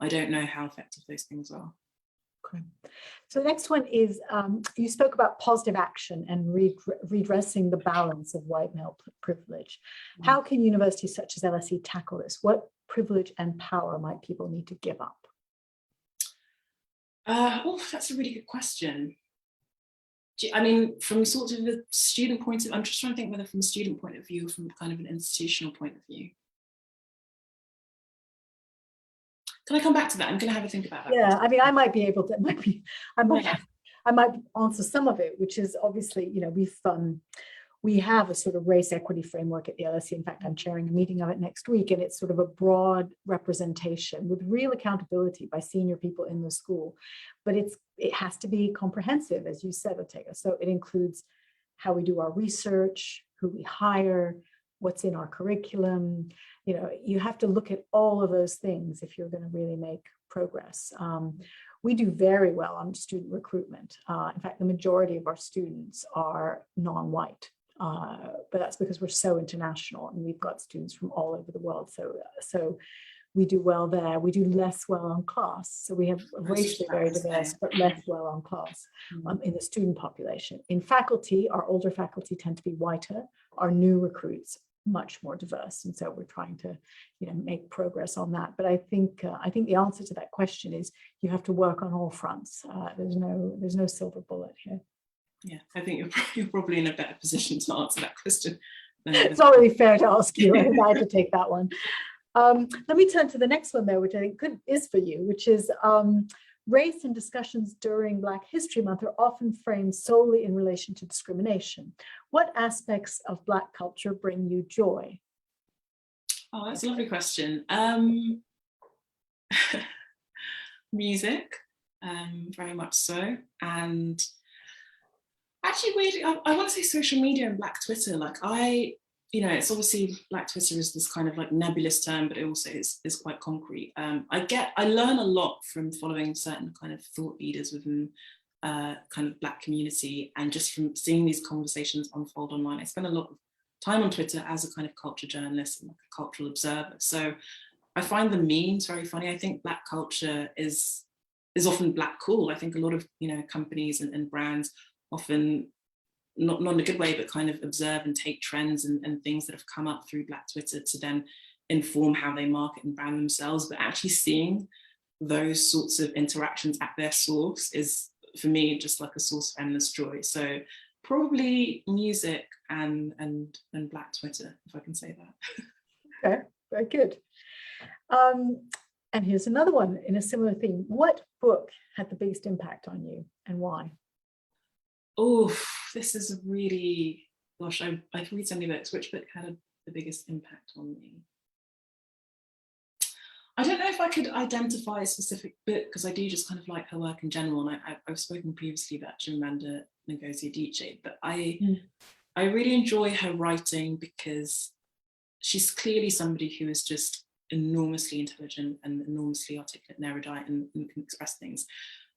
I don't know how effective those things are. Okay. So the next one is, you spoke about positive action and redressing the balance of white male privilege. How can universities such as LSE tackle this? What privilege and power might people need to give up? Oh, that's a really good question. I mean, from sort of a student point of view, I'm just trying to think whether from a student point of view or from kind of an institutional point of view. Can I come back to that? I'm going to have a think about that. Yeah, I mean, I might be able to, I might answer some of it, which is obviously, you know, we have a sort of race equity framework at the LSE. In fact, I'm chairing a meeting of it next week, and it's sort of a broad representation with real accountability by senior people in the school. But it has to be comprehensive, as you said, Otegha. So it includes how we do our research, who we hire, what's in our curriculum. You know, you have to look at all of those things if you're going to really make progress. We do very well on student recruitment. In fact, the majority of our students are non-white. But that's because we're so international and we've got students from all over the world. So we do well there. We do less well on class. So we have racially very diverse, but less well on class in the student population. In faculty, our older faculty tend to be whiter. Our new recruits much more diverse, and so we're trying to, you know, make progress on that. But I think the answer to that question is you have to work on all fronts. There's no silver bullet here. Yeah, I think you're probably in a better position to answer that question. It's not really fair to ask you. I had to take that one. Let me turn to the next one there, which I think is for you, which is race and discussions during Black History Month are often framed solely in relation to discrimination. What aspects of Black culture bring you joy? Oh, that's a lovely question. Music, very much so. And actually, weirdly, I want to say social media and Black Twitter. Like you know, it's obviously Black Twitter is this kind of like nebulous term, but it also is quite concrete. I learn a lot from following certain kind of thought leaders within kind of Black community, and just from seeing these conversations unfold online. I spend a lot of time on Twitter as a kind of culture journalist and like a cultural observer. So I find the memes very funny. I think Black culture is often Black cool. I think a lot of, you know, companies and brands often, not in a good way, but kind of observe and take trends and things that have come up through Black Twitter to then inform how they market and brand themselves. But actually seeing those sorts of interactions at their source is, for me, just like a source of endless joy. So probably music and Black Twitter, if I can say that. Okay, very good. And here's another one in a similar theme. What book had the biggest impact on you and why? Oh, this is a really, gosh, I read so many books. Which book had the biggest impact on me? I don't know if I could identify a specific book, because I do just kind of like her work in general. And I've spoken previously about Chimamanda Ngozi Adichie, but I really enjoy her writing because she's clearly somebody who is just enormously intelligent and enormously articulate and erudite and can express things.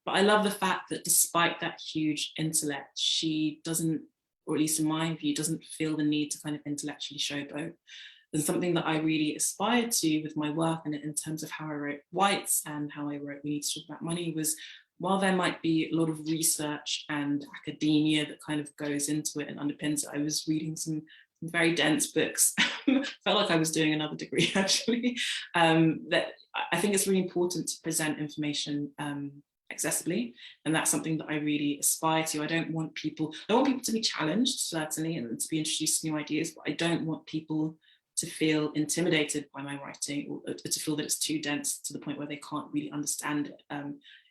But I love the fact that despite that huge intellect, she doesn't, or at least in my view, doesn't feel the need to kind of intellectually showboat. And something that I really aspired to with my work and in terms of how I wrote Whites and how I wrote We Need to Talk About Money was, while there might be a lot of research and academia that kind of goes into it and underpins it, I was reading some very dense books. Felt like I was doing another degree, actually. That I think it's really important to present information accessibly, and that's something that I really aspire to. I want people to be challenged, certainly, and to be introduced to new ideas, but I don't want people to feel intimidated by my writing, or to feel that it's too dense to the point where they can't really understand it.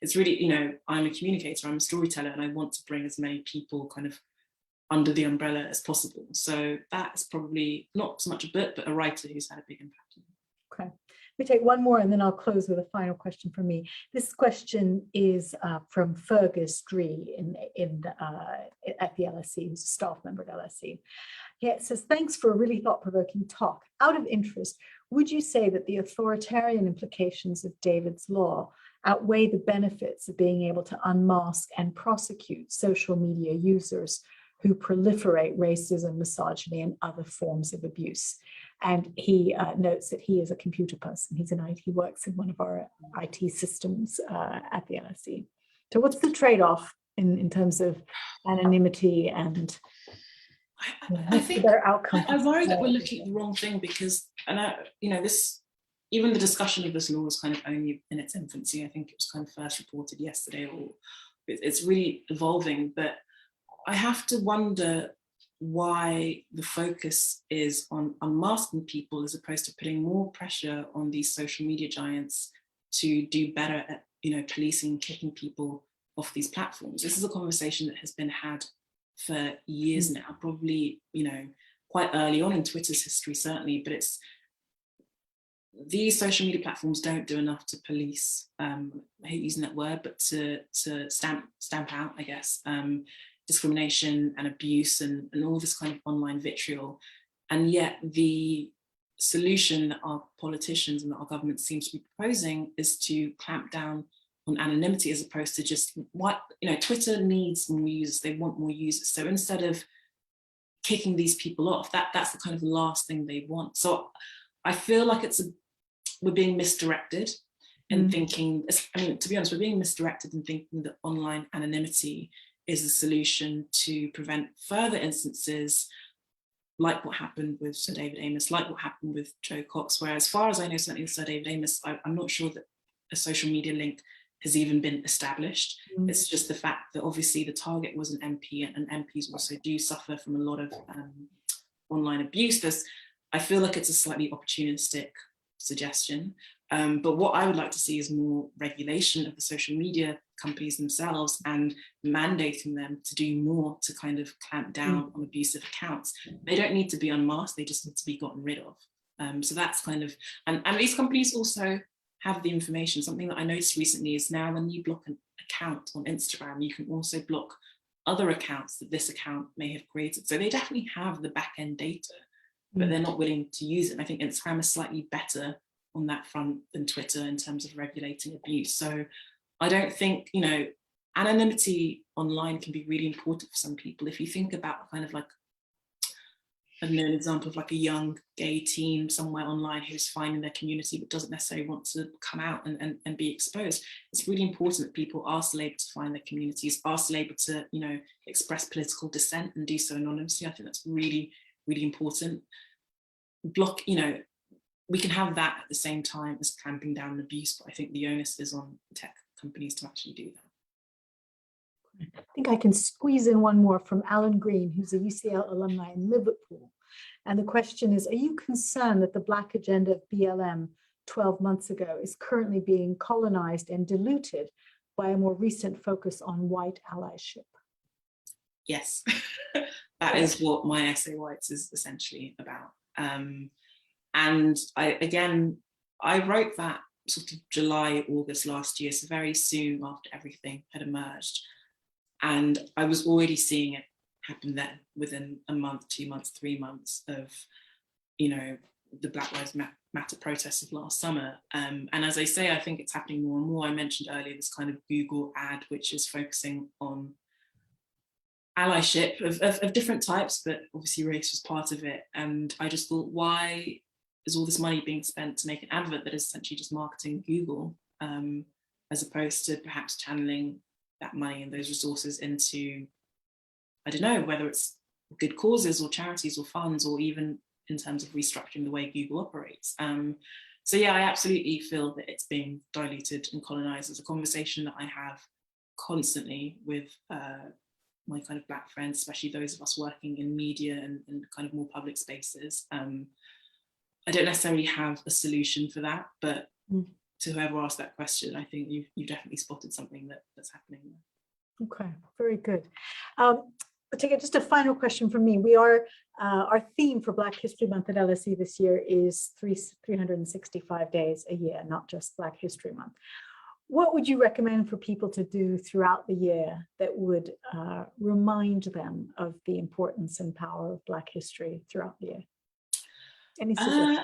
It's really, you know, I'm a communicator, I'm a storyteller, and I want to bring as many people kind of under the umbrella as possible. So that's probably not so much a book, but a writer who's had a big impact on me. Okay. We take one more and then I'll close with a final question from me. This question is from Fergus Dree at the LSE, who's a staff member at LSE. Yeah, it says, thanks for a really thought-provoking talk. Out of interest, would you say that the authoritarian implications of David's law outweigh the benefits of being able to unmask and prosecute social media users who proliferate racism, misogyny, and other forms of abuse? And he notes that he is a computer person. He works in one of our IT systems at the LSE. So what's the trade-off in terms of anonymity and I think their outcome? I worry that we're looking at the wrong thing because, this, even the discussion of this law is kind of only in its infancy. I think it was kind of first reported yesterday, or it's really evolving. But I have to wonder why the focus is on unmasking people as opposed to putting more pressure on these social media giants to do better at, policing, kicking people off these platforms. This is a conversation that has been had for years now, probably, quite early on in Twitter's history, certainly, but these social media platforms don't do enough to police, I hate using that word, but to stamp out, I guess, discrimination and abuse and all this kind of online vitriol. And yet the solution that our politicians and that our government seems to be proposing is to clamp down on anonymity as opposed to just Twitter needs more users, they want more users. So instead of kicking these people off, that's the kind of last thing they want. So I feel like we're being misdirected in thinking, to be honest, we're being misdirected in thinking that online anonymity is the solution to prevent further instances like what happened with Sir David Amess, like what happened with Joe Cox, where as far as I know, certainly with Sir David Amess, I'm not sure that a social media link has even been established. It's just the fact that obviously the target was an MP, and MPs also do suffer from a lot of online abuse. I feel like it's a slightly opportunistic suggestion, but what I would like to see is more regulation of the social media companies themselves and mandating them to do more to kind of clamp down on abusive accounts. They don't need to be unmasked, they just need to be gotten rid of. So that's kind of, and these companies also have the information. Something that I noticed recently is now when you block an account on Instagram, you can also block other accounts that this account may have created. So they definitely have the back end data, but they're not willing to use it. And I think Instagram is slightly better on that front than Twitter in terms of regulating abuse. So I don't think, anonymity online can be really important for some people. If you think about kind of like, I don't know, an example of like a young gay teen somewhere online who's fine in their community but doesn't necessarily want to come out and be exposed. It's really important that people are still able to find their communities, are still able to, express political dissent and do so anonymously. I think that's really, really important. We can have that at the same time as clamping down on abuse, but I think the onus is on tech companies to actually do that. I think I can squeeze in one more from Alan Green, who's a UCL alumni in Liverpool. And the question is, are you concerned that the Black agenda of BLM 12 months ago is currently being colonized and diluted by a more recent focus on white allyship? Yes, that is what my essay Whites is essentially about. And I wrote that sort of July, August last year, so very soon after everything had emerged. And I was already seeing it happen then within a month, 2 months, 3 months of, the Black Lives Matter protests of last summer. And as I say, I think it's happening more and more. I mentioned earlier this kind of Google ad, which is focusing on allyship of different types, but obviously race was part of it. And I just thought, why is all this money being spent to make an advert that is essentially just marketing Google, as opposed to perhaps channeling that money and those resources into, I don't know, whether it's good causes or charities or funds, or even in terms of restructuring the way Google operates. So yeah, I absolutely feel that it's being diluted and colonized. It's a conversation that I have constantly with my kind of Black friends, especially those of us working in media and kind of more public spaces. I don't necessarily have a solution for that, but to whoever asked that question, I think you've definitely spotted something that's happening there. Okay, very good. Otegha, just a final question from me. We are, our theme for Black History Month at LSE this year is 365 days a year, not just Black History Month. What would you recommend for people to do throughout the year that would remind them of the importance and power of Black history throughout the year? Any suggestions?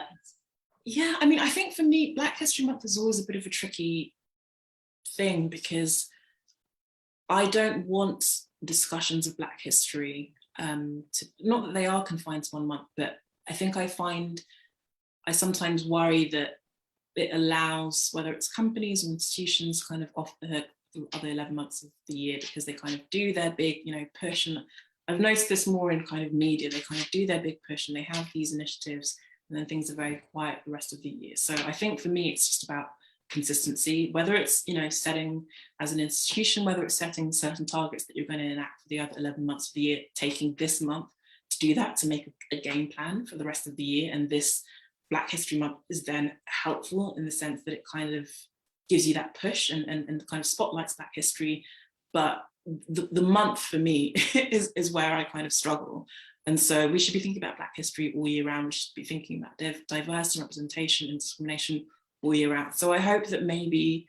Yeah, I mean, I think for me, Black History Month is always a bit of a tricky thing because I don't want discussions of Black history not that they are confined to 1 month, but I think I sometimes worry that it allows, whether it's companies or institutions, kind of off the hook the other 11 months of the year, because they kind of do their big, push. And I've noticed this more in kind of media. They kind of do their big push and they have these initiatives, and then things are very quiet the rest of the year. So I think for me, it's just about consistency, whether it's, setting as an institution, whether it's setting certain targets that you're going to enact for the other 11 months of the year, taking this month to do that, to make a game plan for the rest of the year. And this Black History Month is then helpful in the sense that it kind of gives you that push and kind of spotlights Black history. But the month for me is where I kind of struggle. And so we should be thinking about Black history all year round. We should be thinking about diversity, representation, and discrimination all year round. So I hope that maybe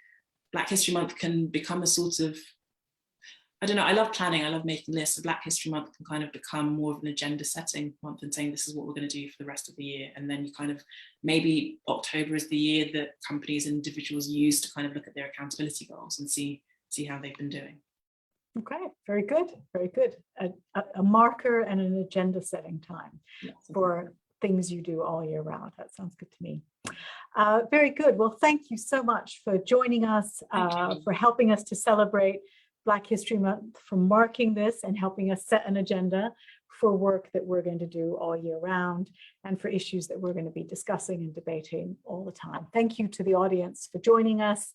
Black History Month can become a sort of, I don't know, I love planning, I love making lists. So Black History Month can kind of become more of an agenda setting month and saying this is what we're going to do for the rest of the year. And then you kind of, maybe October is the year that companies and individuals use to kind of look at their accountability goals and see how they've been doing. Okay, very good, very good. A marker and an agenda setting time for things you do all year round. That sounds good to me. Very good. Well, thank you so much for joining us, for helping us to celebrate Black History Month, for marking this and helping us set an agenda for work that we're going to do all year round and for issues that we're going to be discussing and debating all the time. Thank you to the audience for joining us,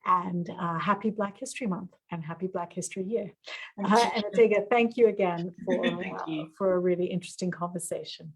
and happy Black History Month and happy Black History Year. And Otegha, thank you again for a really interesting conversation.